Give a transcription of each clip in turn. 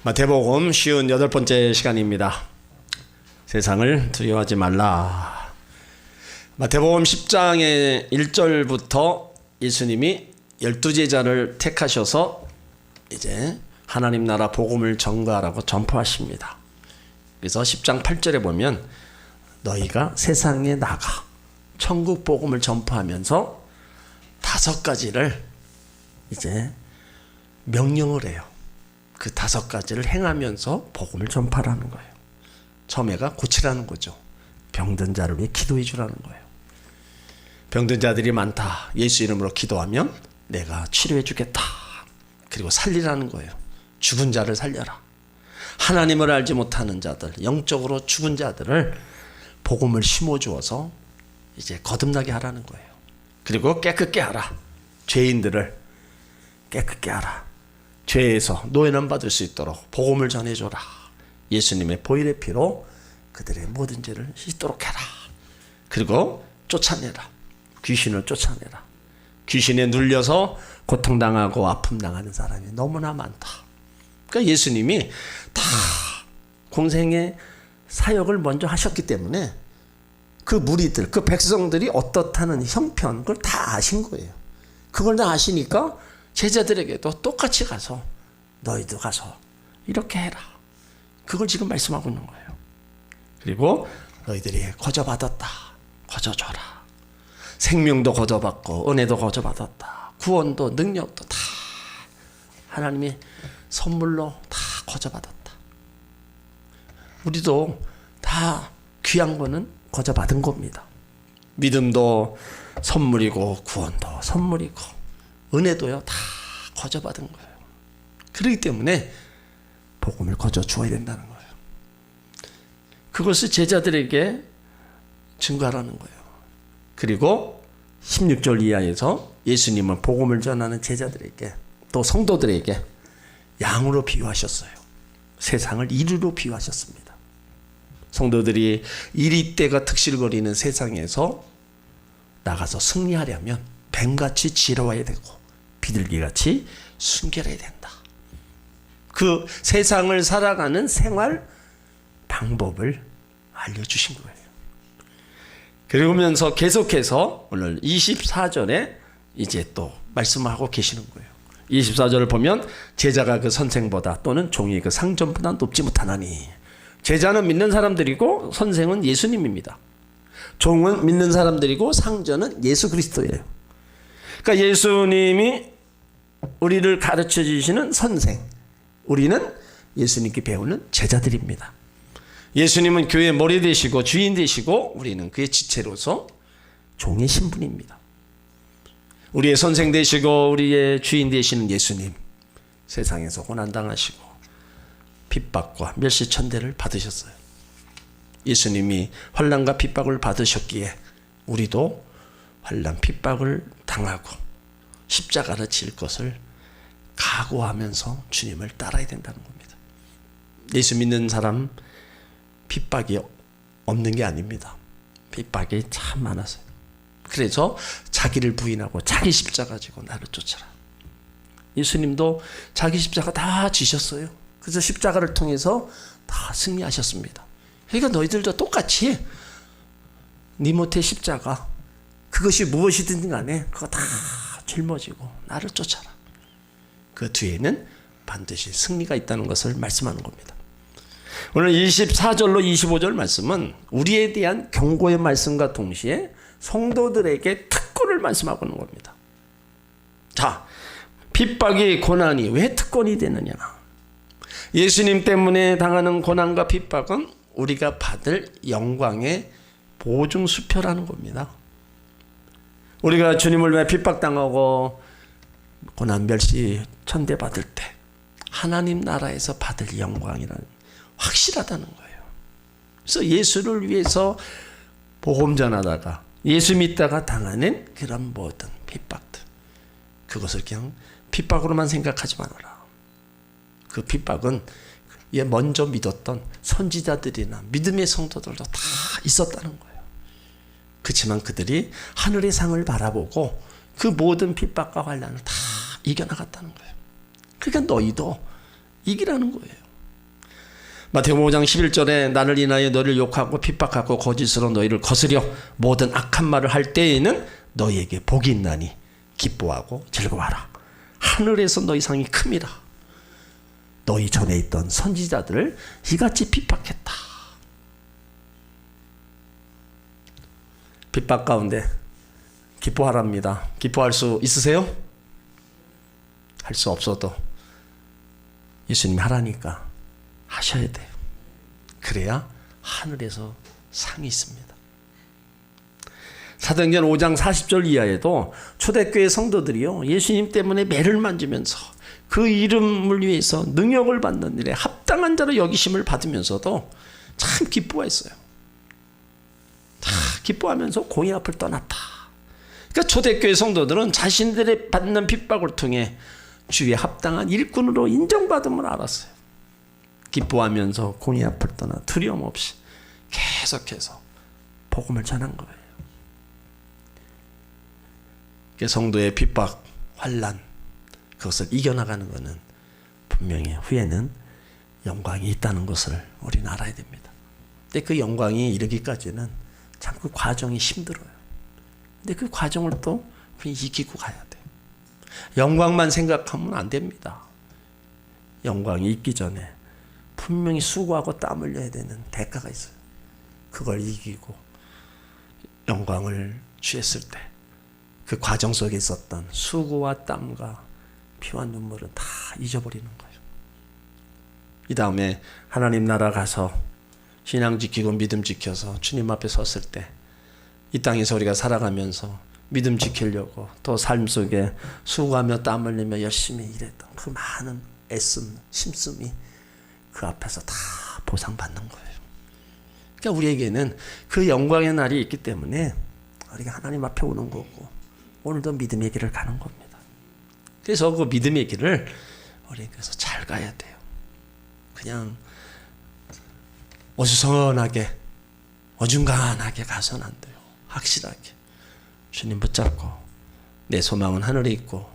마태복음 58번째 시간입니다. 세상을 두려워하지 말라. 마태복음 10장의 1절부터 예수님이 12제자를 택하셔서 이제 하나님 나라 복음을 전가하라고 전파하십니다. 그래서 10장 8절에 보면 너희가 세상에 나가 천국 복음을 전파하면서 5가지를 이제 명령을 해요. 그 5가지를 행하면서 복음을 전파하라는 거예요. 처음에가 고치라는 거죠. 병든 자를 위해 기도해 주라는 거예요. 병든 자들이 많다. 예수 이름으로 기도하면 내가 치료해 주겠다. 그리고 살리라는 거예요. 죽은 자를 살려라. 하나님을 알지 못하는 자들, 영적으로 죽은 자들을 복음을 심어주어서 이제 거듭나게 하라는 거예요. 그리고 깨끗게 하라. 죄인들을 깨끗게 하라. 죄에서 노예는 받을 수 있도록 복음을 전해줘라. 예수님의 보혈의 피로 그들의 모든 죄를 씻도록 해라. 그리고 쫓아내라. 귀신을 쫓아내라. 귀신에 눌려서 고통당하고 아픔당하는 사람이 너무나 많다. 그러니까 예수님이 다 공생의 사역을 먼저 하셨기 때문에 그 무리들, 그 백성들이 어떻다는 형편, 그걸 다 아신 거예요. 그걸 다 아시니까 제자들에게도 똑같이 가서 너희도 가서 이렇게 해라. 그걸 지금 말씀하고 있는 거예요. 그리고 너희들이 거저받았다. 거저줘라. 생명도 거저받고 은혜도 거저받았다. 구원도 능력도 다 하나님이 선물로 다 거저받았다. 우리도 다 귀한 거는 거저받은 겁니다. 믿음도 선물이고 구원도 선물이고 은혜도요 다 거저받은 거예요. 그렇기 때문에 복음을 거저 주어야 된다는 거예요. 그것을 제자들에게 증거하라는 거예요. 그리고 16절 이하에서 예수님은 복음을 전하는 제자들에게 또 성도들에게 양으로 비유하셨어요. 세상을 이리로 비유하셨습니다. 성도들이 이리때가 특실거리는 세상에서 나가서 승리하려면 뱀같이 지러워야 되고 비둘기같이 순결해야 된다. 그 세상을 살아가는 생활 방법을 알려주신 거예요. 그러면서 계속해서 오늘 24절에 이제 또 말씀하고 계시는 거예요. 24절을 보면 제자가 그 선생보다 또는 종이 그 상전보다 높지 못하나니. 제자는 믿는 사람들이고 선생은 예수님입니다. 종은 믿는 사람들이고 상전은 예수 그리스도예요. 그러니까 예수님이 우리를 가르쳐 주시는 선생, 우리는 예수님께 배우는 제자들입니다. 예수님은 교회의 머리 되시고 주인 되시고 우리는 그의 지체로서 종의 신분입니다. 우리의 선생 되시고 우리의 주인 되시는 예수님, 세상에서 고난당하시고 핍박과 멸시천대를 받으셨어요. 예수님이 환난과 핍박을 받으셨기에 우리도 환난 핍박을 당하고 십자가를 질 것을 각오하면서 주님을 따라야 된다는 겁니다. 예수 믿는 사람 핍박이 없는 게 아닙니다. 핍박이 참 많았어요. 그래서 자기를 부인하고 자기 십자가 지고 나를 쫓아라. 예수님도 자기 십자가 다 지셨어요. 그래서 십자가를 통해서 다 승리하셨습니다. 그러니까 너희들도 똑같이 네 못의 십자가, 그것이 무엇이든 간에 그거 다 짊어지고 나를 쫓아라. 그 뒤에는 반드시 승리가 있다는 것을 말씀하는 겁니다. 오늘 24절로 25절 말씀은 우리에 대한 경고의 말씀과 동시에 성도들에게 특권을 말씀하고 있는 겁니다. 자, 핍박이 고난이 왜 특권이 되느냐? 예수님 때문에 당하는 고난과 핍박은 우리가 받을 영광의 보증수표라는 겁니다. 우리가 주님을 왜 핍박당하고 고난 멸시 천대받을 때 하나님 나라에서 받을 영광이란 확실하다는 거예요. 그래서 예수를 위해서 복음 전하다가 예수 믿다가 당하는 그런 모든 핍박들, 그것을 그냥 핍박으로만 생각하지 말아라. 그 핍박은 먼저 믿었던 선지자들이나 믿음의 성도들도 다 있었다는 거예요. 그렇지만 그들이 하늘의 상을 바라보고 그 모든 핍박과 환난을 다 이겨나갔다는 거예요. 그러니까 너희도 이기라는 거예요. 마태복음 5장 11절에 나를 인하여 너를 욕하고 핍박하고 거짓으로 너희를 거스려 모든 악한 말을 할 때에는 너희에게 복이 있나니 기뻐하고 즐거워하라. 하늘에서 너희 상이 큽니다. 너희 전에 있던 선지자들을 이같이 핍박했다. 핍박 가운데 기뻐하랍니다. 기뻐할 수 있으세요? 할 수 없어도 예수님이 하라니까 하셔야 돼요. 그래야 하늘에서 상이 있습니다. 사도행전 5장 40절 이하에도 초대교회 성도들이요, 예수님 때문에 매를 만지면서 그 이름을 위해서 능력을 받는 일에 합당한 자로 여기심을 받으면서도 참 기뻐했어요. 기뻐하면서 공의 앞을 떠났다. 그러니까 초대교회 성도들은 자신들의 받는 핍박을 통해 주의 합당한 일꾼으로 인정받음을 알았어요. 기뻐하면서 공의 앞을 떠나 두려움 없이 계속해서 복음을 전한 거예요. 성도의 핍박, 환난, 그것을 이겨나가는 것은 분명히 후에는 영광이 있다는 것을 우리는 알아야 됩니다. 근데 그 영광이 이르기까지는 참 그 과정이 힘들어요. 근데 그 과정을 또 이기고 가야 돼요. 영광만 생각하면 안 됩니다. 영광이 있기 전에 분명히 수고하고 땀 흘려야 되는 대가가 있어요. 그걸 이기고 영광을 취했을 때 그 과정 속에 있었던 수고와 땀과 피와 눈물은 다 잊어버리는 거예요. 이 다음에 하나님 나라 가서 신앙 지키고 믿음 지켜서 주님 앞에 섰을 때 이 땅에서 우리가 살아가면서 믿음 지키려고 또 삶 속에 수고하며 땀 흘리며 열심히 일했던 그 많은 애씀, 심씀이 그 앞에서 다 보상받는 거예요. 그러니까 우리에게는 그 영광의 날이 있기 때문에 우리가 하나님 앞에 오는 거고 오늘도 믿음의 길을 가는 겁니다. 그래서 그 믿음의 길을 우리가 그래서 잘 가야 돼요. 그냥 어수선하게 어중간하게 가서는 안 돼요. 확실하게 주님 붙잡고 내 소망은 하늘에 있고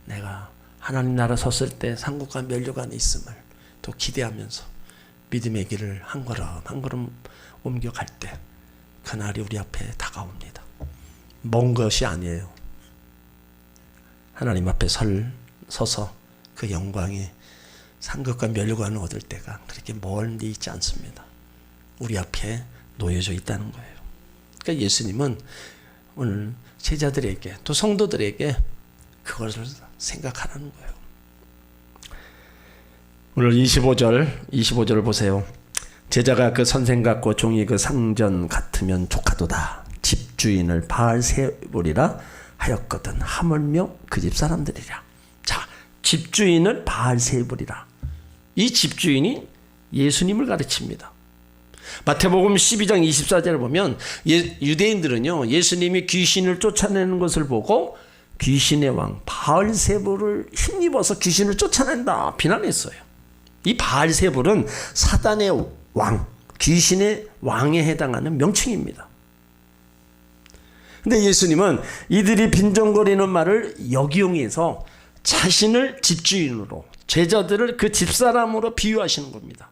내가 하나님 나라 섰을 때 상국과 면류가 안에 있음을 또 기대하면서 믿음의 길을 한 걸음 한 걸음 옮겨갈 때 그날이 우리 앞에 다가옵니다. 먼 것이 아니에요. 하나님 앞에 서서 그 영광이 상급과 면류관을 얻을 때가 그렇게 멀리 있지 않습니다. 우리 앞에 놓여져 있다는 거예요. 그러니까 예수님은 오늘 제자들에게 또 성도들에게 그것을 생각하라는 거예요. 오늘 25절을 보세요. 제자가 그 선생 같고 종이 그 상전 같으면 족하도다. 집주인을 바알세불이라 하였거든 하물며 그 집 사람들이라. 자, 집주인을 바알세불이라. 이 집주인이 예수님을 가르칩니다. 마태복음 12장 24절을 보면 유대인들은요, 예수님이 귀신을 쫓아내는 것을 보고 귀신의 왕 바알세불을 힘입어서 귀신을 쫓아낸다 비난했어요. 이 바알세불은 사단의 왕, 귀신의 왕에 해당하는 명칭입니다. 근데 예수님은 이들이 빈정거리는 말을 역이용해서 자신을 집주인으로, 제자들을 그 집사람으로 비유하시는 겁니다.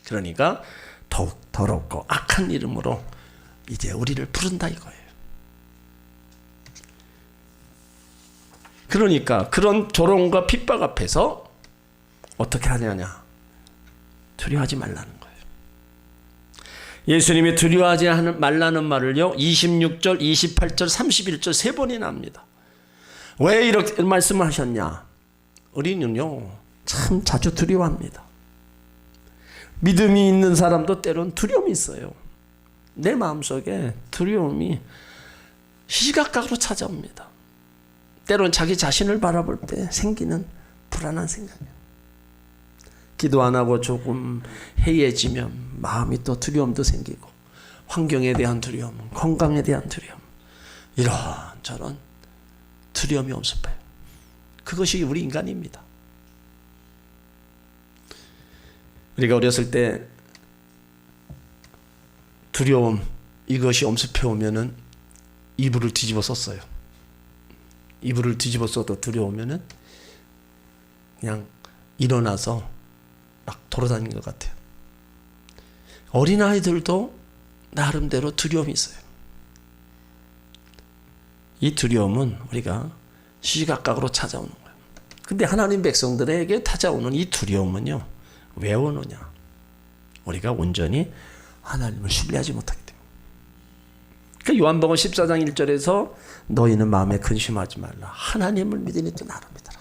그러니까 더욱 더럽고 악한 이름으로 이제 우리를 부른다 이거예요. 그러니까 그런 조롱과 핍박 앞에서 어떻게 하느냐? 두려워하지 말라는 거예요. 예수님이 두려워하지 말라는 말을요, 26절, 28절, 31절 세 번이나 합니다. 왜 이렇게 말씀을 하셨냐? 우리는요, 참 자주 두려워합니다. 믿음이 있는 사람도 때론 두려움이 있어요. 내 마음속에 두려움이 시시각각으로 찾아옵니다. 때론 자기 자신을 바라볼 때 생기는 불안한 생각이에요. 기도 안 하고 조금 해이해지면 마음이 또 두려움도 생기고, 환경에 대한 두려움, 건강에 대한 두려움, 이런저런 두려움이 엄습해요. 그것이 우리 인간입니다. 우리가 어렸을 때 두려움, 이것이 엄습해 오면은 이불을 뒤집어 썼어요. 이불을 뒤집어 써도 두려우면은 그냥 일어나서 막 돌아다니는 것 같아요. 어린아이들도 나름대로 두려움이 있어요. 이 두려움은 우리가 시시각각으로 찾아오는 거예요. 근데 하나님 백성들에게 찾아오는 이 두려움은요, 왜 오느냐? 우리가 온전히 하나님을 신뢰하지 못하기 때문에. 그러니까 요한복음 14장 1절에서 너희는 마음에 근심하지 말라. 하나님을 믿으니 또 나를 믿어라.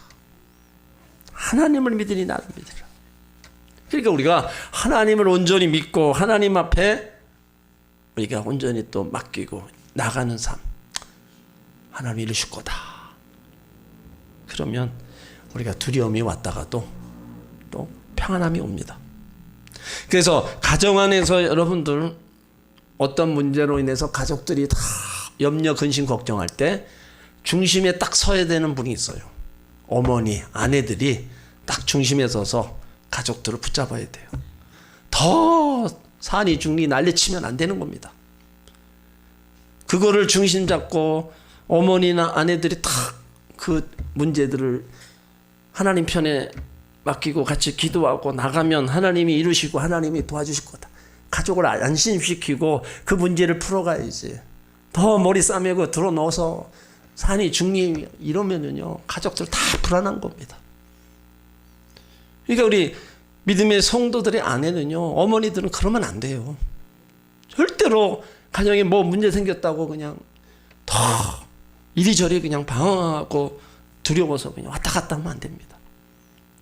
하나님을 믿으니 나를 믿으라. 그러니까 우리가 하나님을 온전히 믿고 하나님 앞에 우리가 온전히 또 맡기고 나가는 삶, 하나님 이루실 거다. 그러면 우리가 두려움이 왔다가도 또 평안함이 옵니다. 그래서 가정 안에서 여러분들 어떤 문제로 인해서 가족들이 다 염려, 근심, 걱정할 때 중심에 딱 서야 되는 분이 있어요. 어머니, 아내들이 딱 중심에 서서 가족들을 붙잡아야 돼요. 더 산이 중리 난리치면 안 되는 겁니다. 그거를 중심 잡고 어머니나 아내들이 딱 그 문제들을 하나님 편에 맡기고 같이 기도하고 나가면 하나님이 이루시고 하나님이 도와주실 거다. 가족을 안심시키고 그 문제를 풀어가야지. 더 머리 싸매고 들어 넣어서 산이 중리 이러면은요, 가족들 다 불안한 겁니다. 그러니까 우리 믿음의 성도들의 아내는요, 어머니들은 그러면 안 돼요. 절대로 가정에 뭐 문제 생겼다고 그냥 더 이리저리 그냥 방황하고 두려워서 그냥 왔다 갔다 하면 안 됩니다.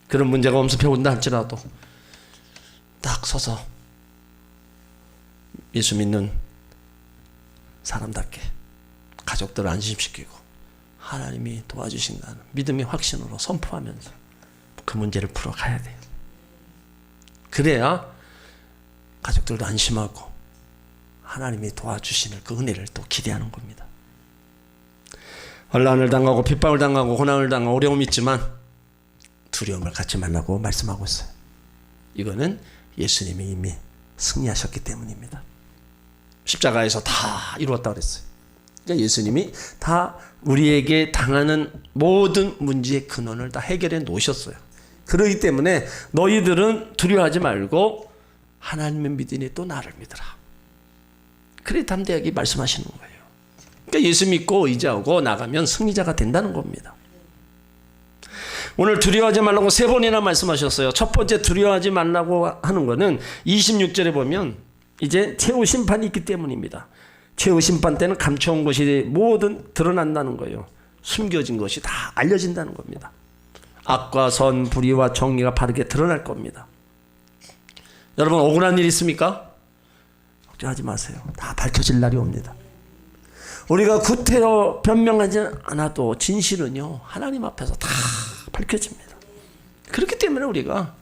그런 문제가 엄습해 온다 할지라도 딱 서서 예수 믿는 사람답게 가족들을 안심시키고 하나님이 도와주신다는 믿음의 확신으로 선포하면서 그 문제를 풀어가야 돼요. 그래야 가족들도 안심하고 하나님이 도와주시는 그 은혜를 또 기대하는 겁니다. 혼란을 당하고 핍박을 당하고 고난을 당하고 어려움이 있지만 두려움을 갖지 말라고 말씀하고 있어요. 이거는 예수님이 이미 승리하셨기 때문입니다. 십자가에서 다 이루었다고 그랬어요. 그러니까 예수님이 다 우리에게 당하는 모든 문제의 근원을 다 해결해 놓으셨어요. 그렇기 때문에 너희들은 두려워하지 말고 하나님을 믿으니 또 나를 믿으라. 그래 담대하게 말씀하시는 거예요. 그러니까 예수 믿고 의지하고 나가면 승리자가 된다는 겁니다. 오늘 두려워하지 말라고 3번이나 말씀하셨어요. 첫 번째 두려워하지 말라고 하는 것은 26절에 보면 이제 최후 심판이 있기 때문입니다. 최후 심판 때는 감춰온 것이 모든 드러난다는 거예요. 숨겨진 것이 다 알려진다는 겁니다. 악과 선, 불의와 정의가 바르게 드러날 겁니다. 여러분 억울한 일 있습니까? 걱정하지 마세요. 다 밝혀질 날이 옵니다. 우리가 구태여 변명하지 않아도 진실은요 하나님 앞에서 다 밝혀집니다. 그렇기 때문에 우리가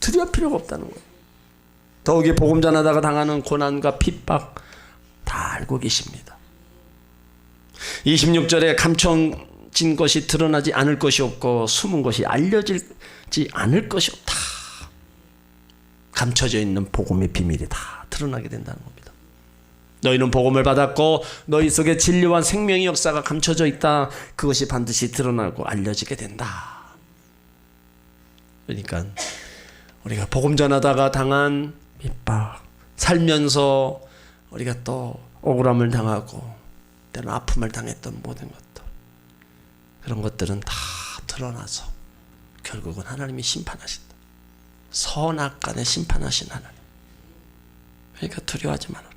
두려울 필요가 없다는 거예요. 더욱이 복음 전하다가 당하는 고난과 핍박 다 알고 계십니다. 26절에 감춰진 것이 드러나지 않을 것이 없고 숨은 것이 알려지지 않을 것이 없다. 감춰져 있는 복음의 비밀이 다 드러나게 된다는 겁니다. 너희는 복음을 받았고 너희 속에 진리와 생명의 역사가 감춰져 있다. 그것이 반드시 드러나고 알려지게 된다. 그러니까 우리가 복음 전하다가 당한 핍박, 살면서 우리가 또 억울함을 당하고 때로는 아픔을 당했던 모든 것들, 그런 것들은 다 드러나서 결국은 하나님이 심판하신다. 선악간에 심판하신 하나님. 그러니까 두려워하지 말아라.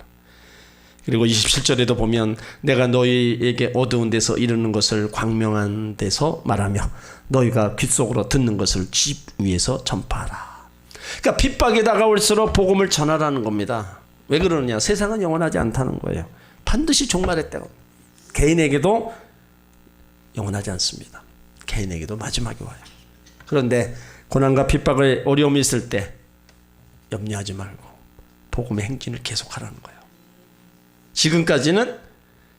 그리고 27절에도 보면 내가 너희에게 어두운 데서 이르는 것을 광명한 데서 말하며 너희가 귓속으로 듣는 것을 집 위에서 전파하라. 그러니까 핍박이 다가올수록 복음을 전하라는 겁니다. 왜 그러느냐? 세상은 영원하지 않다는 거예요. 반드시 종말의 때가 개인에게도 영원하지 않습니다. 개인에게도 마지막이 와요. 그런데 고난과 핍박의 어려움이 있을 때 염려하지 말고 복음의 행진을 계속하라는 거예요. 지금까지는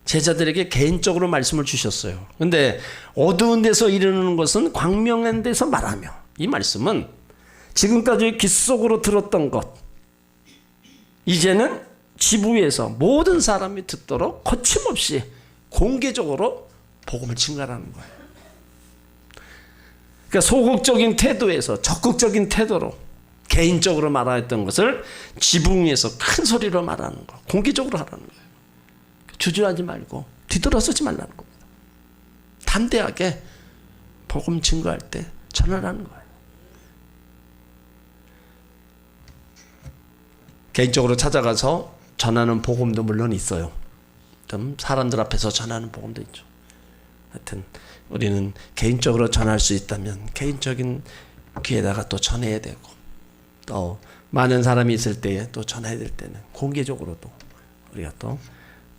제자들에게 개인적으로 말씀을 주셨어요. 그런데 어두운 데서 이르는 것은 광명한 데서 말하며, 이 말씀은 지금까지 귓속으로 들었던 것 이제는 지부에서 모든 사람이 듣도록 거침없이 공개적으로 복음을 증가하는 거예요. 그러니까 소극적인 태도에서 적극적인 태도로 개인적으로 말해야 했던 것을 지붕 위에서 큰 소리로 말하는 거, 공개적으로 하라는 거예요. 주저하지 말고 뒤돌아서지 말라는 겁니다. 담대하게 복음 증거할 때 전하라는 거예요. 개인적으로 찾아가서 전하는 복음도 물론 있어요. 좀 사람들 앞에서 전하는 복음도 있죠. 하여튼 우리는 개인적으로 전할 수 있다면 개인적인 귀에다가 또 전해야 되고, 또 많은 사람이 있을 때에 또 전해야 될 때는 공개적으로도 우리가 또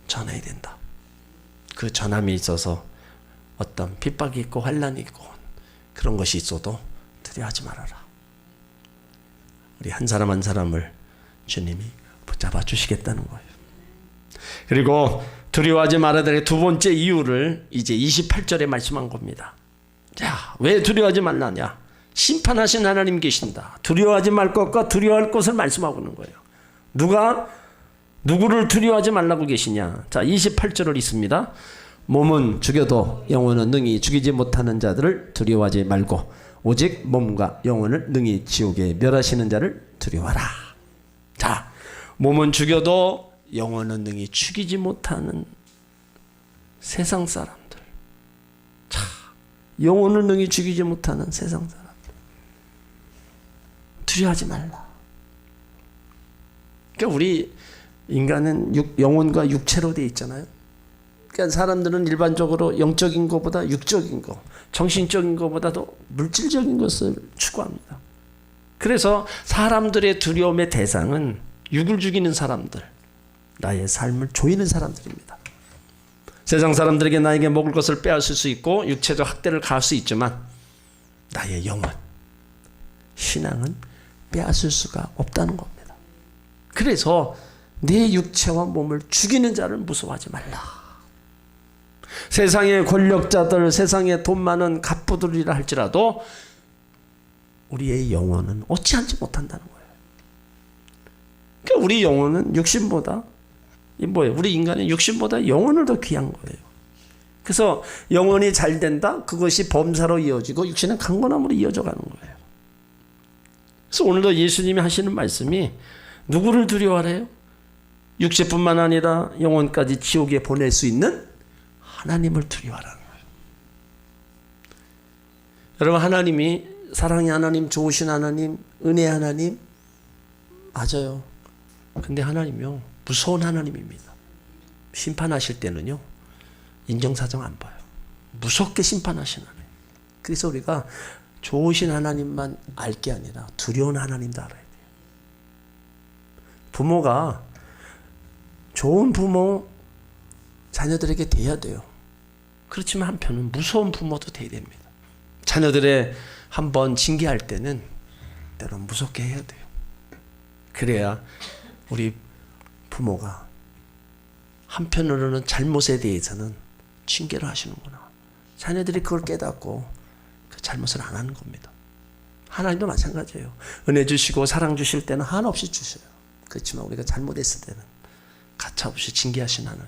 전해야 된다. 그 전함이 있어서 어떤 핍박이 있고 환난이 있고 그런 것이 있어도 두려워하지 말아라. 우리 한 사람 한 사람을 주님이 붙잡아 주시겠다는 거예요. 그리고 두려워하지 말아야 될 두 번째 이유를 이제 28절에 말씀한 겁니다. 자, 왜 두려워하지 말라냐? 심판하신 하나님 계신다. 두려워하지 말 것과 두려워할 것을 말씀하고 있는 거예요. 누구를 두려워하지 말라고 계시냐? 자, 28절을 읽습니다. 몸은 죽여도 영혼은 능히 죽이지 못하는 자들을 두려워하지 말고 오직 몸과 영혼을 능히 지옥에 멸하시는 자를 두려워하라. 자, 몸은 죽여도 영혼은 능히 죽이지 못하는 세상 사람들. 자, 영혼을 능히 죽이지 못하는 세상 사람들. 두려워하지 말라. 그러니까 우리 인간은 영혼과 육체로 되어 있잖아요. 그러니까 사람들은 일반적으로 영적인 것보다 육적인 것, 정신적인 것보다도 물질적인 것을 추구합니다. 그래서 사람들의 두려움의 대상은 육을 죽이는 사람들, 나의 삶을 조이는 사람들입니다. 세상 사람들에게 나에게 먹을 것을 빼앗을 수 있고 육체적 학대를 가할 수 있지만 나의 영혼, 신앙은 빼앗을 수가 없다는 겁니다. 그래서 내 육체와 몸을 죽이는 자를 무서워하지 말라. 세상의 권력자들, 세상에 돈 많은 갑부들이라 할지라도 우리의 영혼은 어찌하지 못한다는 거예요. 그러니까 우리 영혼은 육신보다 우리 인간은 육신보다 영혼을 더 귀한 거예요. 그래서 영혼이 잘 된다? 그것이 범사로 이어지고 육신은 강건함으로 이어져 가는 거예요. 그래서 오늘도 예수님이 하시는 말씀이 누구를 두려워하래요? 육체뿐만 아니라 영혼까지 지옥에 보낼 수 있는 하나님을 두려워하라는 거예요. 여러분, 하나님이 사랑의 하나님, 좋으신 하나님, 은혜의 하나님 맞아요. 근데 하나님이요, 무서운 하나님입니다. 심판하실 때는요, 인정사정 안 봐요. 무섭게 심판하신 하나님. 그래서 우리가 좋으신 하나님만 알 게 아니라 두려운 하나님도 알아야 돼요. 부모가 좋은 부모 자녀들에게 돼야 돼요. 그렇지만 한편은 무서운 부모도 돼야 됩니다. 자녀들의 한번 징계할 때는 때론 무섭게 해야 돼요. 그래야 우리 부모가 한편으로는 잘못에 대해서는 징계를 하시는구나. 자녀들이 그걸 깨닫고 그 잘못을 안 하는 겁니다. 하나님도 마찬가지예요. 은혜 주시고 사랑 주실 때는 한없이 주셔요. 그렇지만 우리가 잘못했을 때는 가차없이 징계하신 하나님.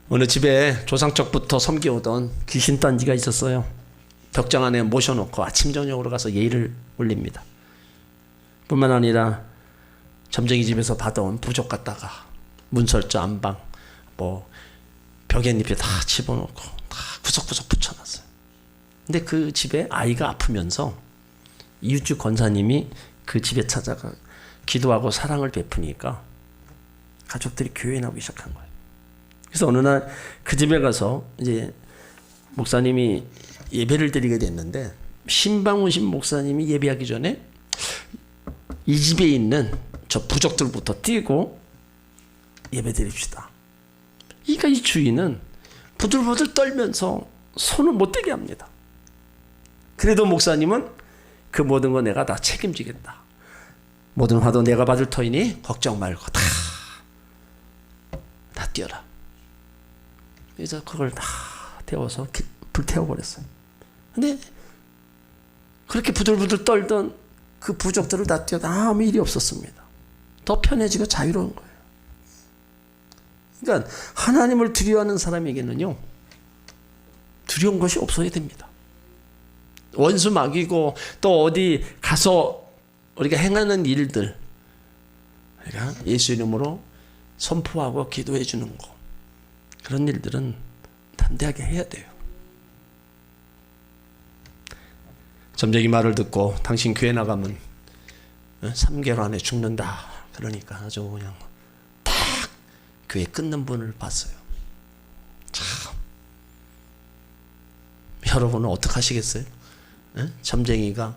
어느 집에 조상적부터 섬겨오던 귀신 딴지가 있었어요. 벽장 안에 모셔놓고 아침 저녁으로 가서 예의를 올립니다. 뿐만 아니라 점쟁이 집에서 받아온 부적 갖다가 문설주, 안방, 벽에잎에 다 집어넣고 다 구석구석 붙여놨어요. 근데 그 집에 아이가 아프면서 이웃집 권사님이 그 집에 찾아가 기도하고 사랑을 베푸니까 가족들이 교회 나오기 시작한 거예요. 그래서 어느 날 그 집에 가서 이제 목사님이 예배를 드리게 됐는데, 신방우신 목사님이 예배하기 전에 이 집에 있는 저 부적들부터 띄고 예배 드립시다. 그러니까 이 주인은 부들부들 떨면서 손을 못 대게 합니다. 그래도 목사님은 그 모든 거 내가 다 책임지겠다. 모든 화도 내가 받을 터이니 걱정 말고 다 띄어라. 그래서 그걸 다 태워서 불태워버렸어요. 근데 그렇게 부들부들 떨던 그 부적들을 다 띄워도 아무 일이 없었습니다. 더 편해지고 자유로운 거예요. 그러니까 하나님을 두려워하는 사람에게는요, 두려운 것이 없어야 됩니다. 원수 막이고 또 어디 가서 우리가 행하는 일들 우리가 예수 이름으로 선포하고 기도해 주는 거 그런 일들은 담대하게 해야 돼요. 점쟁이 말을 듣고 당신 교회 나가면 3개월 안에 죽는다. 그러니까 아주 그냥 딱 교회 끊는 분을 봤어요. 참 여러분은 어떻게 하시겠어요? 점쟁이가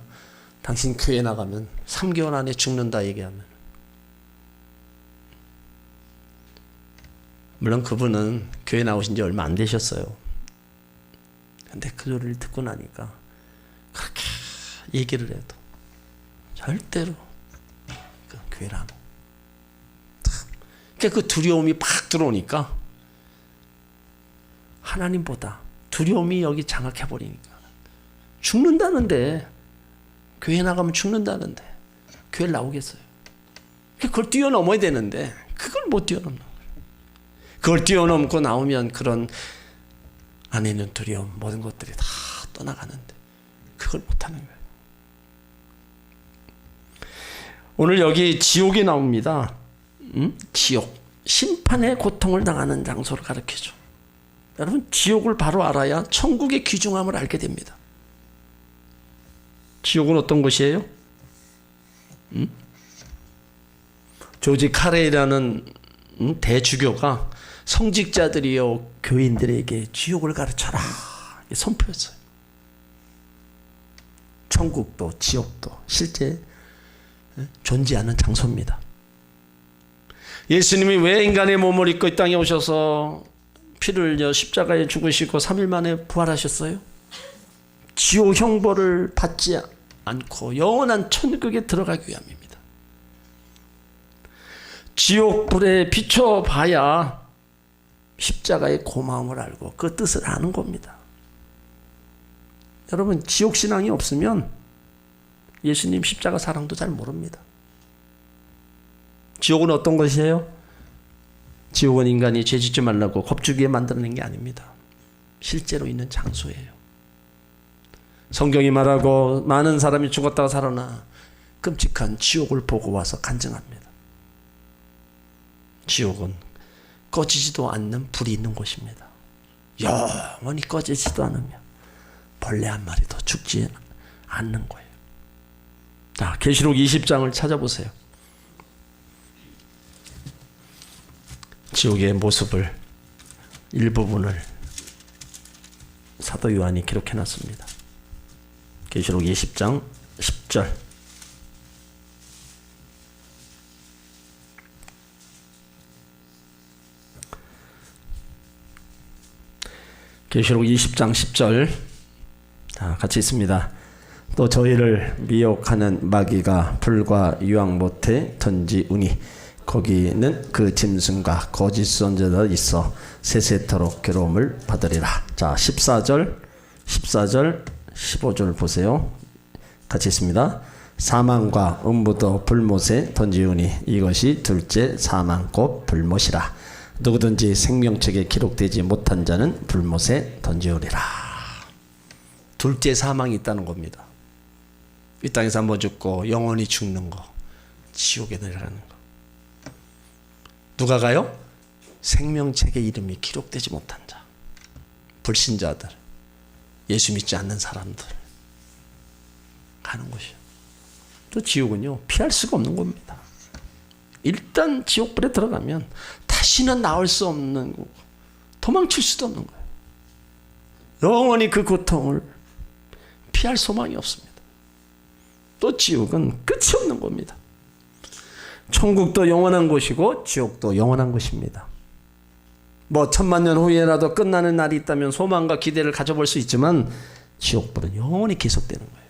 당신 교회 나가면 3개월 안에 죽는다 얘기하면 물론 그분은 교회 나오신 지 얼마 안 되셨어요. 근데 그 소리를 듣고 나니까 그렇게 얘기를 해도 절대로 그 교회를 안 오고 그러니까 그 두려움이 팍 들어오니까 하나님보다 두려움이 여기 장악해버리니까 죽는다는데 교회 나가면 죽는다는데 교회를 나오겠어요. 그걸 뛰어넘어야 되는데 그걸 못 뛰어넘는 거예요. 그걸 뛰어넘고 나오면 그런 안에 있는 두려움 모든 것들이 다 떠나가는데 그걸 못하는 거예요. 오늘 여기 지옥이 나옵니다. 지옥 심판의 고통을 당하는 장소를 가르쳐줘. 여러분 지옥을 바로 알아야 천국의 귀중함을 알게 됩니다. 지옥은 어떤 곳이에요? 조지 카레이라는 대주교가 성직자들이요 교인들에게 지옥을 가르쳐라 선포했어요. 천국도 지옥도 실제 존재하는 장소입니다. 예수님이 왜 인간의 몸을 입고 이 땅에 오셔서 피를 흘려 십자가에 죽으시고 3일 만에 부활하셨어요? 지옥 형벌을 받지 않고 영원한 천국에 들어가기 위함입니다. 지옥 불에 비춰봐야 십자가의 고마움을 알고 그 뜻을 아는 겁니다. 여러분 지옥 신앙이 없으면 예수님 십자가 사랑도 잘 모릅니다. 지옥은 어떤 것이에요? 지옥은 인간이 죄 짓지 말라고 겁주기에 만들어낸 게 아닙니다. 실제로 있는 장소예요. 성경이 말하고 많은 사람이 죽었다가 살아나 끔찍한 지옥을 보고 와서 간증합니다. 지옥은 꺼지지도 않는 불이 있는 곳입니다. 영원히 꺼지지도 않으며 벌레 한 마리도 죽지 않는 거예요. 자, 계시록 20장을 찾아보세요. 지옥의 모습을 일부분을 사도 요한이 기록해놨습니다. 계시록 20장 10절 계시록 20장 10절 자, 같이 있습니다. 또 저희를 미혹하는 마귀가 불과 유황 못에 던지우니 거기는 그 짐승과 거짓 선지자가 있어 세세토록 괴로움을 받으리라. 자, 14절 15절 보세요. 같이 있습니다. 사망과 음부도 불못에 던지우니 이것이 둘째 사망 곧 불못이라. 누구든지 생명책에 기록되지 못한 자는 불못에 던지우리라. 둘째 사망이 있다는 겁니다. 이 땅에서 한번 죽고 영원히 죽는 거, 지옥에 내려가는 거. 누가 가요? 생명책에 이름이 기록되지 못한 자, 불신자들, 예수 믿지 않는 사람들 가는 곳이에요. 또 지옥은요 피할 수가 없는 겁니다. 일단 지옥불에 들어가면 다시는 나올 수 없는 거고 도망칠 수도 없는 거예요. 영원히 그 고통을 피할 소망이 없습니다. 또 지옥은 끝이 없는 겁니다. 천국도 영원한 곳이고 지옥도 영원한 곳입니다. 뭐 천만년 후에라도 끝나는 날이 있다면 소망과 기대를 가져볼 수 있지만 지옥불은 영원히 계속되는 거예요.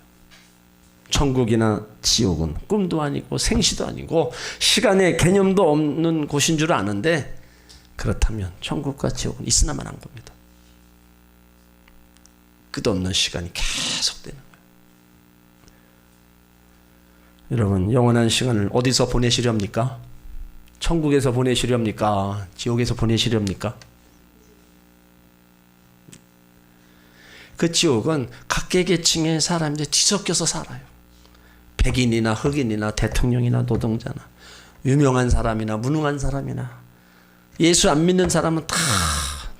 천국이나 지옥은 꿈도 아니고 생시도 아니고 시간의 개념도 없는 곳인 줄 아는데 그렇다면 천국과 지옥은 있으나만 한 겁니다. 끝없는 시간이 계속되는 거예요. 여러분 영원한 시간을 어디서 보내시렵니까? 천국에서 보내시렵니까? 지옥에서 보내시렵니까? 그 지옥은 각계계층의 사람들이 뒤섞여서 살아요. 백인이나 흑인이나 대통령이나 노동자나 유명한 사람이나 무능한 사람이나 예수 안 믿는 사람은 다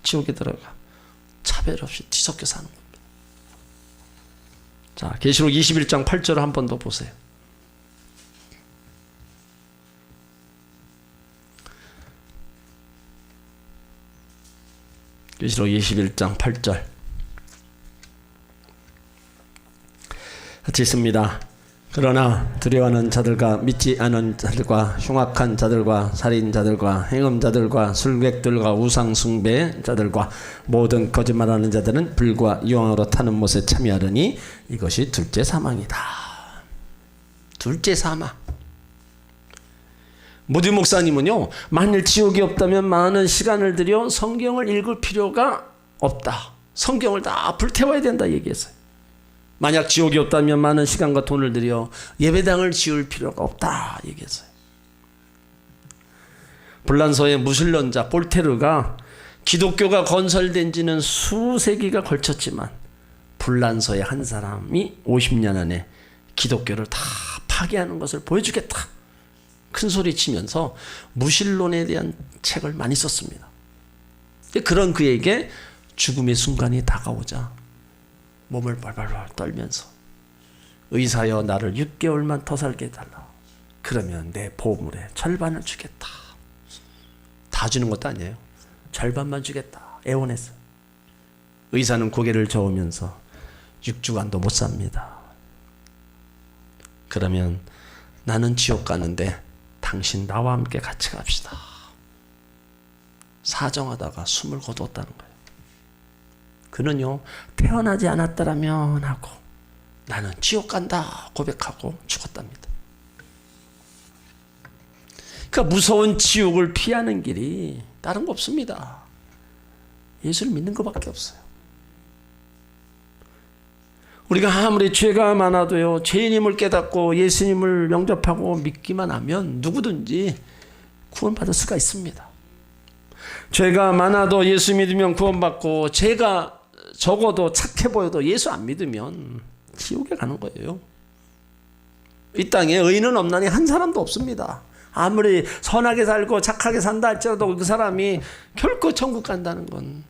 지옥에 들어가. 차별 없이 뒤섞여 사는 겁니다. 자, 계시록 21장 8절을 한 번 더 보세요. 계시록 21장 8절 같이 있습니다. 그러나 두려워하는 자들과 믿지 않은 자들과 흉악한 자들과 살인자들과 행음자들과 술객들과 우상숭배자들과 모든 거짓말하는 자들은 불과 유황으로 타는 못에 참여하려니 이것이 둘째 사망이다. 둘째 사망. 모디 목사님은요, 만일 지옥이 없다면 많은 시간을 들여 성경을 읽을 필요가 없다. 성경을 다 불태워야 된다 얘기했어요. 만약 지옥이 없다면 많은 시간과 돈을 들여 예배당을 지을 필요가 없다 얘기했어요. 불란서의 무신론자 볼테르가 기독교가 건설된 지는 수세기가 걸쳤지만 불란서의 한 사람이 50년 안에 기독교를 다 파괴하는 것을 보여주겠다 큰 소리 치면서 무신론에 대한 책을 많이 썼습니다. 그런 그에게 죽음의 순간이 다가오자 몸을 발발발 떨면서 의사여 나를 6개월만 더 살게 해달라. 그러면 내 보물의 절반을 주겠다. 다 주는 것도 아니에요. 절반만 주겠다. 애원했어요. 의사는 고개를 저으면서 6주간도 못 삽니다. 그러면 나는 지옥 가는데 당신 나와 함께 같이 갑시다. 사정하다가 숨을 거두었다는 거예요. 그는요, 태어나지 않았더라면 하고 나는 지옥 간다 고백하고 죽었답니다. 그러니까 무서운 지옥을 피하는 길이 다른 거 없습니다. 예수를 믿는 것밖에 없어요. 우리가 아무리 죄가 많아도요, 죄인임을 깨닫고 예수님을 영접하고 믿기만 하면 누구든지 구원받을 수가 있습니다. 죄가 많아도 예수 믿으면 구원받고 죄가 적어도 착해 보여도 예수 안 믿으면 지옥에 가는 거예요. 이 땅에 의인은 없나니 한 사람도 없습니다. 아무리 선하게 살고 착하게 산다 할지라도 그 사람이 결코 천국 간다는 건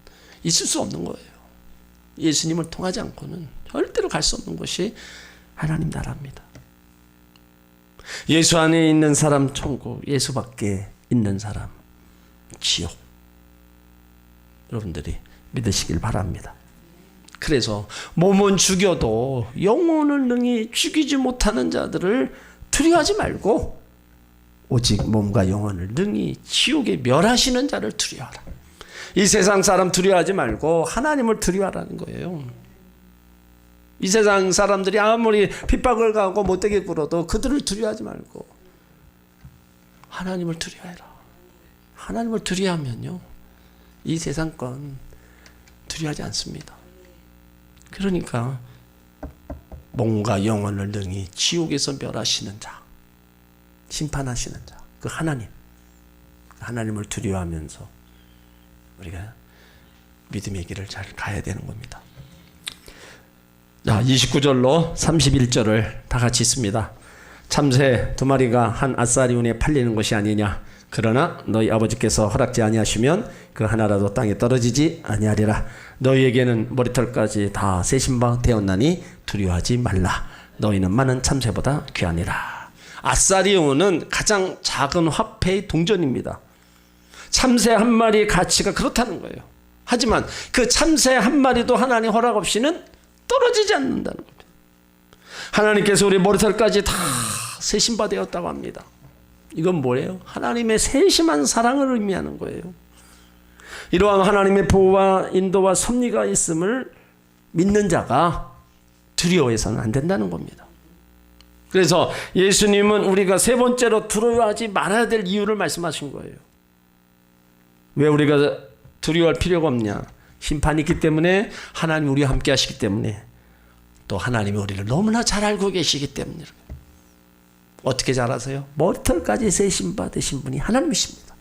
있을 수 없는 거예요. 예수님을 통하지 않고는 절대로 갈 수 없는 곳이 하나님 나라입니다. 예수 안에 있는 사람 천국, 예수 밖에 있는 사람 지옥. 여러분들이 믿으시길 바랍니다. 그래서 몸은 죽여도 영혼을 능히 죽이지 못하는 자들을 두려워하지 말고 오직 몸과 영혼을 능히 지옥에 멸하시는 자를 두려워하라. 이 세상 사람 두려워하지 말고 하나님을 두려워하라는 거예요. 이 세상 사람들이 아무리 핍박을 가하고 못되게 굴어도 그들을 두려워하지 말고 하나님을 두려워해라. 하나님을 두려워하면요, 이 세상 건 두려워하지 않습니다. 그러니까 몸과 영혼을 능히 지옥에서 멸하시는 자, 심판하시는 자, 그 하나님을 두려워하면서 우리가 믿음의 길을 잘 가야 되는 겁니다. 자, 29절로 31절을 다 같이 읽습니다. 참새 두 마리가 한 아사리온에 팔리는 것이 아니냐. 그러나 너희 아버지께서 허락지 아니하시면 그 하나라도 땅에 떨어지지 아니하리라. 너희에게는 머리털까지 다 세신 바 되었나니 두려워하지 말라. 너희는 많은 참새보다 귀하니라. 아사리온은 가장 작은 화폐의 동전입니다. 참새 한 마리의 가치가 그렇다는 거예요. 하지만 그 참새 한 마리도 하나님 허락 없이는 떨어지지 않는다는 겁니다. 하나님께서 우리 머리털까지 다 세신 바 되었다고 합니다. 이건 뭐예요? 하나님의 세심한 사랑을 의미하는 거예요. 이러한 하나님의 보호와 인도와 섭리가 있음을 믿는 자가 두려워해서는 안 된다는 겁니다. 그래서 예수님은 우리가 세 번째로 두려워하지 말아야 될 이유를 말씀하신 거예요. 왜 우리가 두려워할 필요가 없냐? 심판이 있기 때문에, 하나님이 우리와 함께 하시기 때문에, 또 하나님이 우리를 너무나 잘 알고 계시기 때문에. 어떻게 잘 아세요? 머리털까지 세심 받으신 분이 하나님이십니다.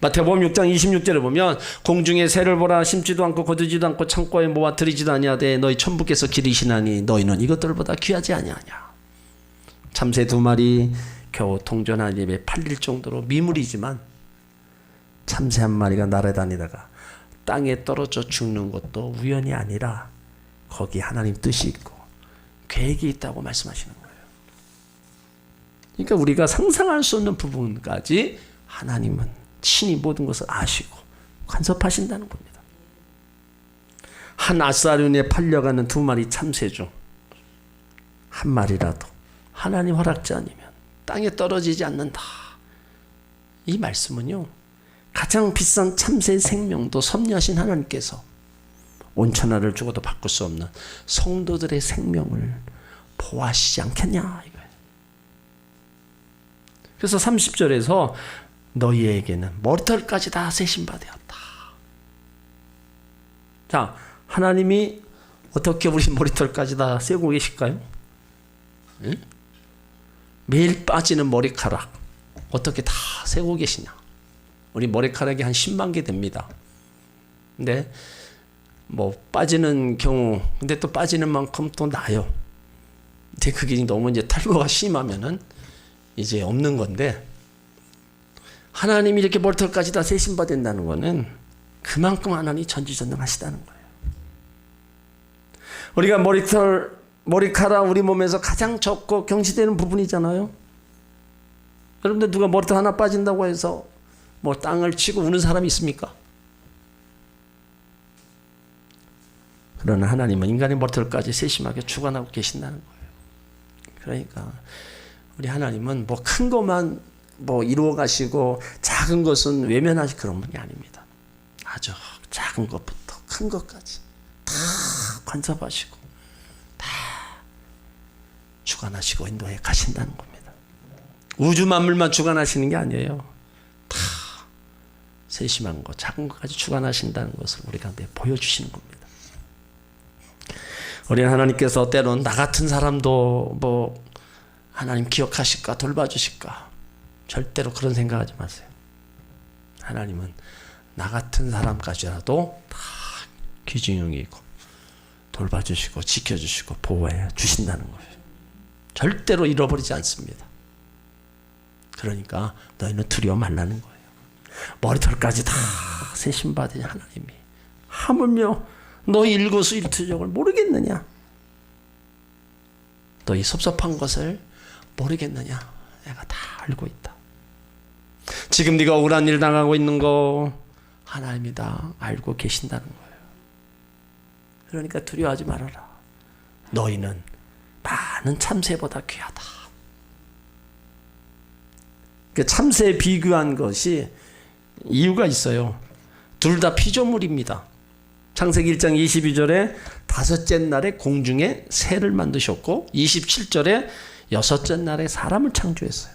마태복음 6장 26절에 보면 공중의 새를 보라 심지도 않고 거두지도 않고 창고에 모아 들이지도 아니하되 너희 천부께서 기르시나니 너희는 이것들보다 귀하지 아니하냐. 참새 2마리 겨우 통전 한 입에 팔릴 정도로 미물이지만 참새 한 마리가 날아다니다가 땅에 떨어져 죽는 것도 우연이 아니라 거기 하나님 뜻이 있고 계획이 있다고 말씀하시는 거예요. 그러니까 우리가 상상할 수 없는 부분까지 하나님은 친히 모든 것을 아시고 간섭하신다는 겁니다. 한 아사륜에 팔려가는 2마리 참새 중 한 마리라도 하나님 허락지 아니면 땅에 떨어지지 않는다. 이 말씀은요, 가장 비싼 참새의 생명도 섭리하신 하나님께서 온천하를 죽어도 바꿀 수 없는 성도들의 생명을 보호하시지 않겠냐 이거예요. 그래서 30절에서 너희에게는 머리털까지 다 세심바 되었다. 자, 하나님이 어떻게 우리 머리털까지 다 세고 계실까요? 응? 매일 빠지는 머리카락 어떻게 다 세고 계시냐. 우리 머리카락이 한 10만 개 됩니다. 근데 뭐 빠지는 경우, 근데 또 빠지는 만큼 또 나요. 근데 그게 너무 이제 탈거가 심하면은 이제 없는 건데, 하나님이 이렇게 머리털까지 다 세심바 된다는 거는 그만큼 하나님이 전지전능하시다는 거예요. 우리가 머리카락 우리 몸에서 가장 적고 경시되는 부분이잖아요. 여러분들 누가 머리털 하나 빠진다고 해서 뭐 땅을 치고 우는 사람이 있습니까? 그러나 하나님은 인간의 머리털까지 세심하게 주관하고 계신다는 거예요. 그러니까 우리 하나님은 뭐 큰 것만 뭐 이루어 가시고 작은 것은 외면하시 그런 분이 아닙니다. 아주 작은 것부터 큰 것까지 다 간섭하시고 다 주관하시고 인도해 가신다는 겁니다. 우주 만물만 주관하시는 게 아니에요. 다 세심한 것, 작은 것까지 주관하신다는 것을 우리 가운데 보여주시는 겁니다. 우리 하나님께서 때론 나 같은 사람도 뭐 하나님 기억하실까 돌봐주실까, 절대로 그런 생각하지 마세요. 하나님은 나 같은 사람까지라도 다 귀중형이고 돌봐주시고 지켜주시고 보호해 주신다는 거예요. 절대로 잃어버리지 않습니다. 그러니까 너희는 두려워 말라는 거예요. 머리털까지 다 세심받은 하나님이 하물며 너희 일거수일투족을 모르겠느냐? 너희 섭섭한 것을 모르겠느냐? 내가 다 알고 있다. 지금 네가 억울한 일 당하고 있는 거 하나님이 다 알고 계신다는 거예요. 그러니까 두려워하지 말아라. 너희는 많은 참새보다 귀하다. 그 참새에 비교한 것이 이유가 있어요. 둘 다 피조물입니다. 창세기 1장 22절에 다섯째 날에 공중에 새를 만드셨고 27절에 여섯째 날에 사람을 창조했어요.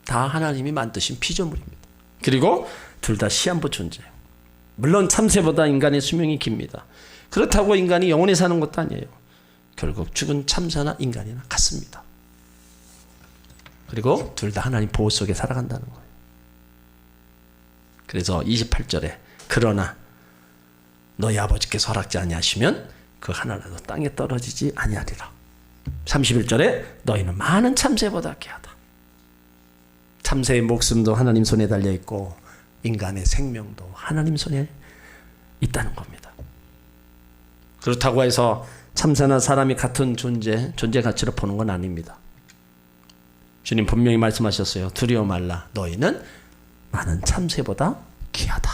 다 하나님이 만드신 피조물입니다. 그리고 둘 다 시한부 존재예요. 물론 참새보다 인간의 수명이 깁니다. 그렇다고 인간이 영원히 사는 것도 아니에요. 결국 죽은 참새나 인간이나 같습니다. 그리고 둘 다 하나님 보호 속에 살아간다는 거예요. 그래서 28절에 그러나 너희 아버지께서 허락지 아니하시면 그 하나라도 땅에 떨어지지 아니하리라. 31절에 너희는 많은 참새보다 귀하다. 참새의 목숨도 하나님 손에 달려있고 인간의 생명도 하나님 손에 있다는 겁니다. 그렇다고 해서 참새나 사람이 같은 존재 가치로 보는 건 아닙니다. 주님 분명히 말씀하셨어요. 두려워 말라. 너희는 많은 참새보다 귀하다.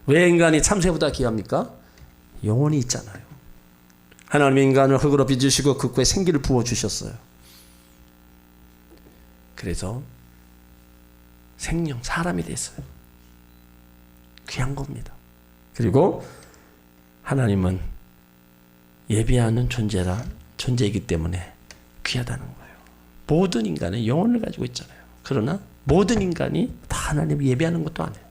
왜 인간이 참새보다 귀합니까? 영혼이 있잖아요. 하나님이 인간을 흙으로 빚으시고 그 코에 생기를 부어주셨어요. 그래서 생명, 사람이 됐어요. 귀한 겁니다. 그리고 하나님은 예비하는 존재이기 때문에 귀하다는 거예요. 모든 인간은 영혼을 가지고 있잖아요. 그러나 모든 인간이 다 하나님을 예배하는 것도 아니에요.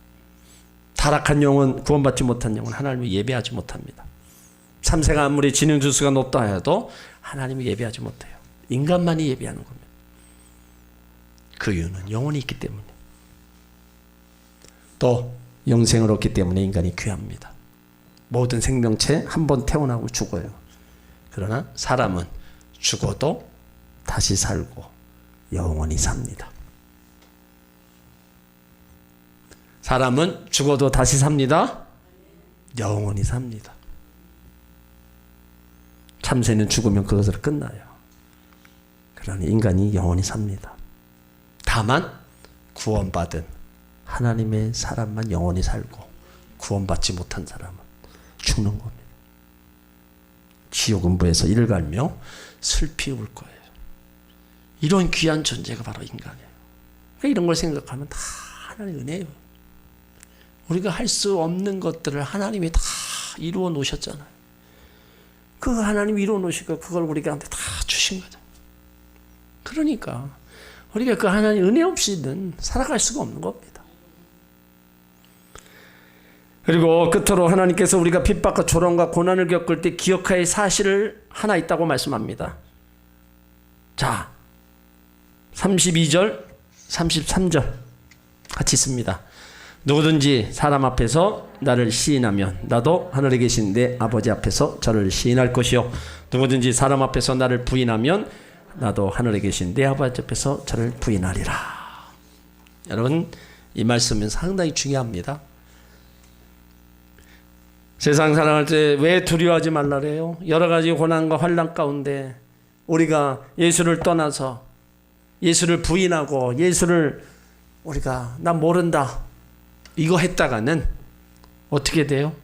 타락한 영혼, 구원받지 못한 영혼 하나님을 예배하지 못합니다. 참새가 아무리 지능지수가 높다 해도 하나님을 예배하지 못해요. 인간만이 예배하는 겁니다. 그 이유는 영혼이 있기 때문이에요. 또 영생을 얻기 때문에 인간이 귀합니다. 모든 생명체 한 번 태어나고 죽어요. 그러나 사람은 죽어도 다시 살고 영원히 삽니다. 사람은 죽어도 다시 삽니다. 영원히 삽니다. 참새는 죽으면 그것으로 끝나요. 그러니 인간이 영원히 삽니다. 다만 구원받은 하나님의 사람만 영원히 살고 구원받지 못한 사람은 죽는 겁니다. 지옥음부에서 이를 갈며 슬피 울 거예요. 이런 귀한 존재가 바로 인간이에요. 그러니까 이런 걸 생각하면 다 하나님의 은혜예요. 우리가 할 수 없는 것들을 하나님이 다 이루어 놓으셨잖아요. 그 하나님이 이루어 놓으시고 그걸 우리한테 다 주신 거죠. 그러니까 우리가 그 하나님 은혜 없이는 살아갈 수가 없는 겁니다. 그리고 끝으로 하나님께서 우리가 핍박과 조롱과 고난을 겪을 때 기억해야 할 사실을 하나 있다고 말씀합니다. 자, 32절, 33절 같이 있습니다. 누구든지 사람 앞에서 나를 시인하면 나도 하늘에 계신 내 아버지 앞에서 저를 시인할 것이요, 누구든지 사람 앞에서 나를 부인하면 나도 하늘에 계신 내 아버지 앞에서 저를 부인하리라. 여러분, 이 말씀은 상당히 중요합니다. 세상 살아갈 때 왜 두려워하지 말라래요? 여러 가지 고난과 환난 가운데 우리가 예수를 떠나서 예수를 부인하고 예수를 우리가 나 모른다 이거 했다가는 어떻게 돼요?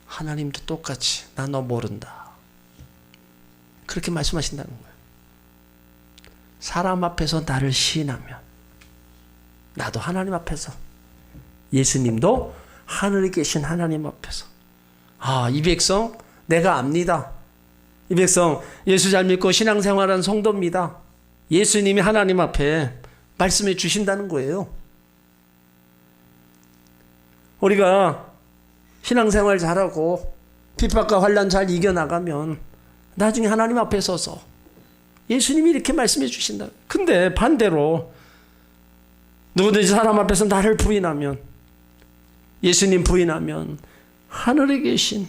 하나님도 똑같이 나 너 모른다 그렇게 말씀하신다는 거예요. 사람 앞에서 나를 시인하면 나도 하나님 앞에서, 예수님도 하늘에 계신 하나님 앞에서, 아, 이 백성 내가 압니다. 이 백성 예수 잘 믿고 신앙생활하는 성도입니다. 예수님이 하나님 앞에 말씀해 주신다는 거예요. 우리가 신앙생활 잘하고 핍박과 환난 잘 이겨나가면 나중에 하나님 앞에 서서 예수님이 이렇게 말씀해 주신다. 근데 반대로 누구든지 사람 앞에서 나를 부인하면, 예수님 부인하면 하늘에 계신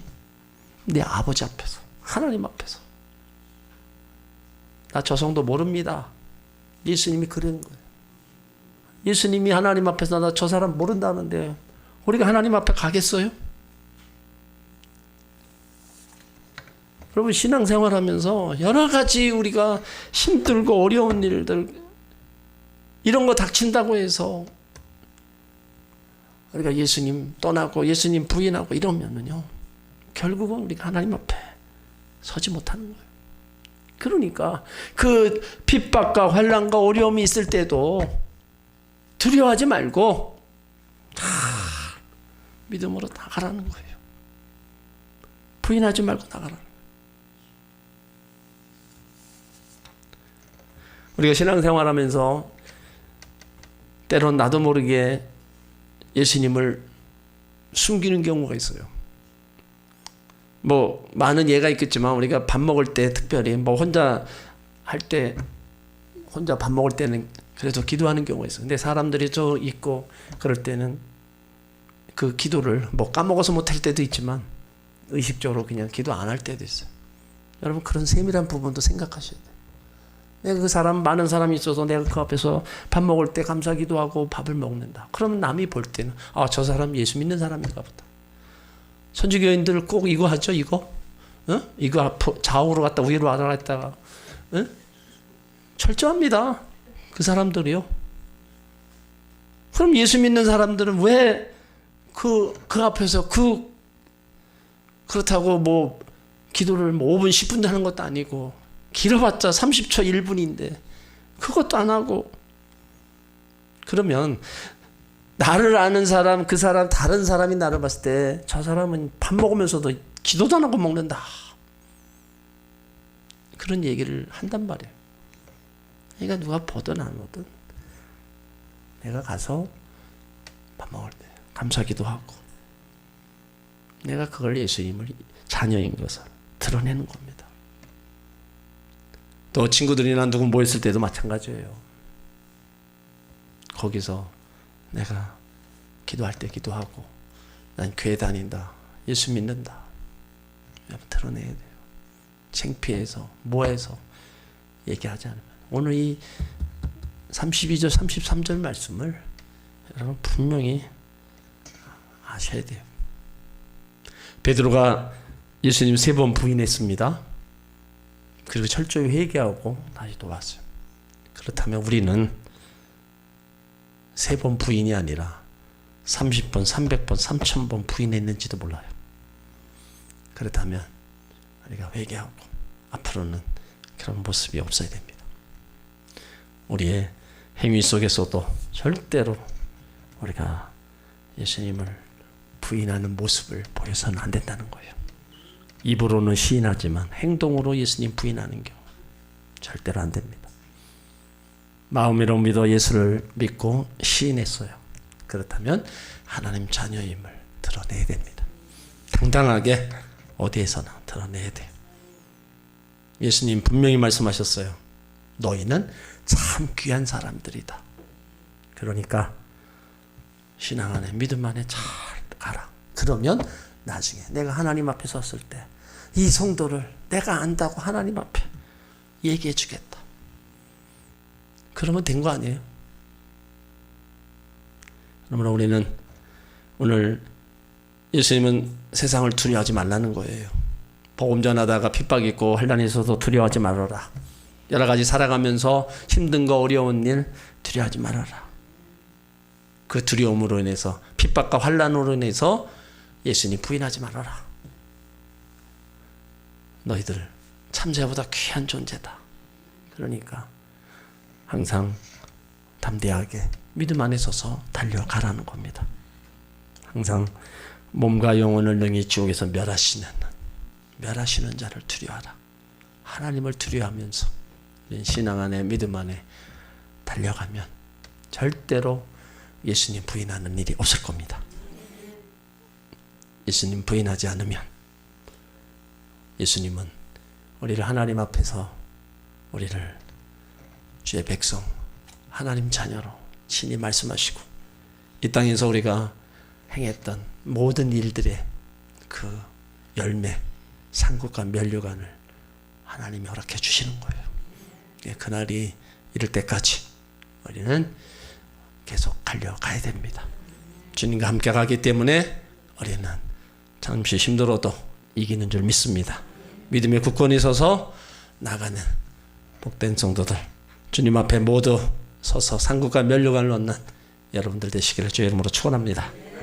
내 아버지 앞에서, 하나님 앞에서 나 저 성도 모릅니다. 예수님이 그런 거예요. 예수님이 하나님 앞에서 나 저 사람 모른다는데 우리가 하나님 앞에 가겠어요? 여러분, 신앙생활하면서 여러 가지 우리가 힘들고 어려운 일들 이런 거 닥친다고 해서 우리가 예수님 떠나고 예수님 부인하고 이러면은요, 결국은 우리가 하나님 앞에 서지 못하는 거예요. 그러니까 그 핍박과 환난과 어려움이 있을 때도 두려워하지 말고 다 믿음으로 나가라는 거예요. 부인하지 말고 나가라는 거예요. 우리가 신앙생활하면서 때론 나도 모르게 예수님을 숨기는 경우가 있어요. 뭐 많은 예가 있겠지만 우리가 밥 먹을 때 특별히 뭐 혼자 밥 먹을 때는 그래도 기도하는 경우가 있어요. 근데 사람들이 저 있고 그럴 때는 그 기도를 뭐 까먹어서 못할 때도 있지만 의식적으로 그냥 기도 안 할 때도 있어요. 여러분, 그런 세밀한 부분도 생각하셔야 돼요. 내가 그 사람, 많은 사람이 있어서 내가 그 앞에서 밥 먹을 때 감사 기도하고 밥을 먹는다. 그러면 남이 볼 때는 아, 저 사람 예수 믿는 사람인가 보다. 선지교인들 꼭 이거 하죠, 이거? 이거 앞으로 좌우로 갔다 위로 알아갔다가 철저합니다. 그 사람들이요. 그럼 예수 믿는 사람들은 왜 그 앞에서 그렇다고 뭐 기도를 뭐 5분, 10분 하는 것도 아니고 길어봤자 30초, 1분인데 그것도 안 하고, 그러면 나를 아는 사람, 그 사람, 다른 사람이 나를 봤을 때 저 사람은 밥 먹으면서도 기도도 안 하고 먹는다, 그런 얘기를 한단 말이에요. 그러니까 누가 보든 안 보든 내가 가서 밥 먹을 때 감사기도 하고 내가 그걸 예수님을 자녀인 것을 드러내는 겁니다. 또 친구들이나 누구 모였을 때도 마찬가지예요. 거기서 내가 기도할 때 기도하고 난 교회 다닌다, 예수 믿는다, 드러내야 돼요. 창피해서 뭐해서 얘기하지 않으면. 오늘 이 32절 33절 말씀을 여러분 분명히 아셔야 돼요. 베드로가 예수님 3번 부인했습니다. 그리고 철저히 회개하고 다시 돌아왔어요. 그렇다면 우리는 3번 부인이 아니라 30번, 300번, 3000번 부인했는지도 몰라요. 그렇다면 우리가 회개하고 앞으로는 그런 모습이 없어야 됩니다. 우리의 행위 속에서도 절대로 우리가 예수님을 부인하는 모습을 보여서는 안 된다는 거예요. 입으로는 시인하지만 행동으로 예수님 부인하는 경우 절대로 안 됩니다. 마음으로 믿어 예수를 믿고 시인했어요. 그렇다면 하나님 자녀임을 드러내야 됩니다. 당당하게 어디에서나 드러내야 돼요. 예수님 분명히 말씀하셨어요. 너희는 참 귀한 사람들이다. 그러니까 신앙 안에 믿음 안에 잘 가라. 그러면 나중에 내가 하나님 앞에 섰을 때 이 성도를 내가 안다고 하나님 앞에 얘기해 주겠다. 그러면 된 거 아니에요? 그러므로 우리는 오늘 예수님은 세상을 두려워하지 말라는 거예요. 복음 전하다가 핍박 있고 환난이 있어도 두려워하지 말아라. 여러 가지 살아가면서 힘든 거 어려운 일 두려워하지 말아라. 그 두려움으로 인해서 핍박과 환난으로 인해서 예수님 부인하지 말아라. 너희들 참새보다 귀한 존재다. 그러니까 항상 담대하게 믿음 안에 서서 달려가라는 겁니다. 항상 몸과 영혼을 능히 지옥에서 멸하시는 자를 두려워하라. 하나님을 두려워하면서 신앙 안에 믿음 안에 달려가면 절대로 예수님 부인하는 일이 없을 겁니다. 예수님 부인하지 않으면 예수님은 우리를 하나님 앞에서 우리를 주의 백성, 하나님 자녀로 친히 말씀하시고 이 땅에서 우리가 행했던 모든 일들의 그 열매, 상급과 면류관을 하나님이 허락해 주시는 거예요. 그날이 이를 때까지 우리는 계속 달려가야 됩니다. 주님과 함께 가기 때문에 우리는 잠시 힘들어도 이기는 줄 믿습니다. 믿음의 굳건히 서서 나가는 복된 성도들, 주님 앞에 모두 서서 상급과 면류관을 얻는 여러분들 되시기를 주의 이름으로 축원합니다.